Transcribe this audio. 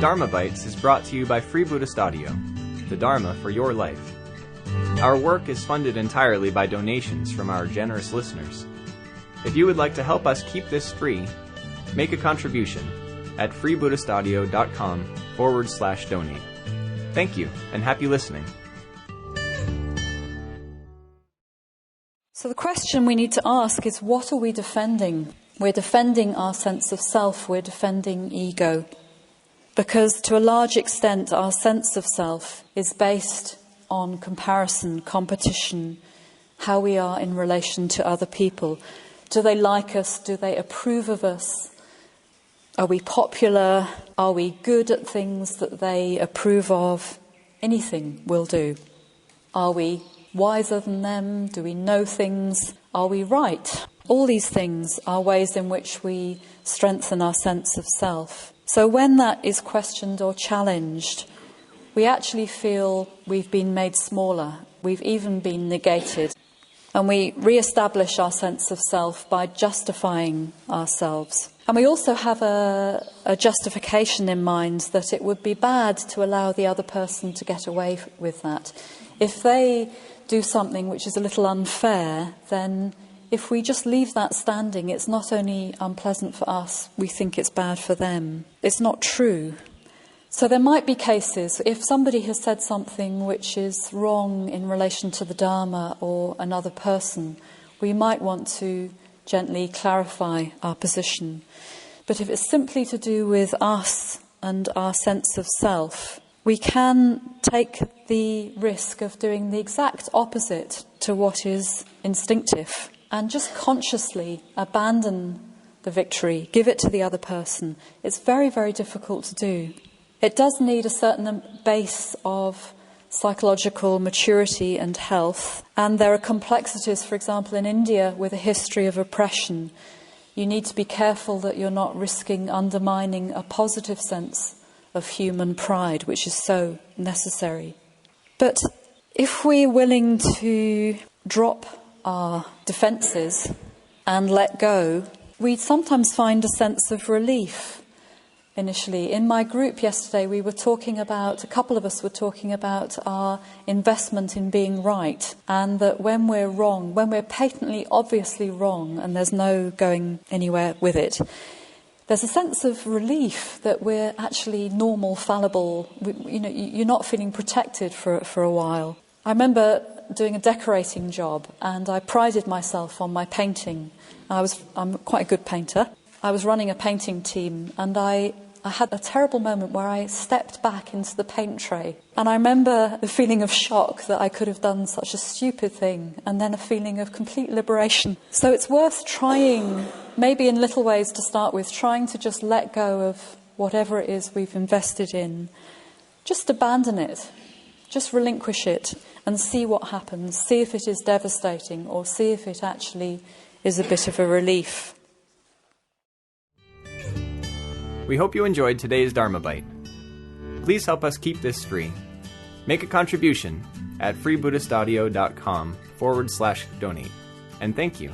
Dharma Bites is brought to you by Free Buddhist Audio, the Dharma for your life. Our work is funded entirely by donations from our generous listeners. If you would like to help us keep this free, make a contribution at freebuddhistaudio.com/donate. Thank you, and happy listening. So the question we need to ask is, what are we defending? We're defending our sense of self, we're defending ego. Because to a large extent, our sense of self is based on comparison, competition, how we are in relation to other people. Do they like us? Do they approve of us? Are we popular? Are we good at things that they approve of? Anything will do. Are we wiser than them? Do we know things? Are we right? All these things are ways in which we strengthen our sense of self. So when that is questioned or challenged, we actually feel we've been made smaller. We've even been negated. And we re-establish our sense of self by justifying ourselves. And we also have a justification in mind that it would be bad to allow the other person to get away with that. If they do something which is a little unfair, then if we just leave that standing, it's not only unpleasant for us, we think it's bad for them. It's not true. So there might be cases, if somebody has said something which is wrong in relation to the Dharma or another person, we might want to gently clarify our position. But if it's simply to do with us and our sense of self, we can take the risk of doing the exact opposite to what is instinctive and just consciously abandon the victory, give it to the other person. It's very, very difficult to do. It does need a certain base of psychological maturity and health, and there are complexities, for example, in India with a history of oppression. You need to be careful that you're not risking undermining a positive sense of human pride, which is so necessary. But if we're willing to drop our defences and let go, we sometimes find a sense of relief. Initially, in my group yesterday, a couple of us were talking about our investment in being right, and that when we're wrong, when we're patently, obviously wrong, and there's no going anywhere with it, there's a sense of relief that we're actually normal, fallible. You're not feeling protected for a while. I remember doing a decorating job, and I prided myself on my painting. I'm quite a good painter. I was running a painting team, and I had a terrible moment where I stepped back into the paint tray. And I remember the feeling of shock that I could have done such a stupid thing, and then a feeling of complete liberation. So it's worth trying, maybe in little ways to start with, trying to just let go of whatever it is we've invested in. Just abandon it. Just relinquish it and see what happens. See if it is devastating, or see if it actually is a bit of a relief. We hope you enjoyed today's Dharma Bite. Please help us keep this free. Make a contribution at freebuddhistaudio.com/donate. And thank you.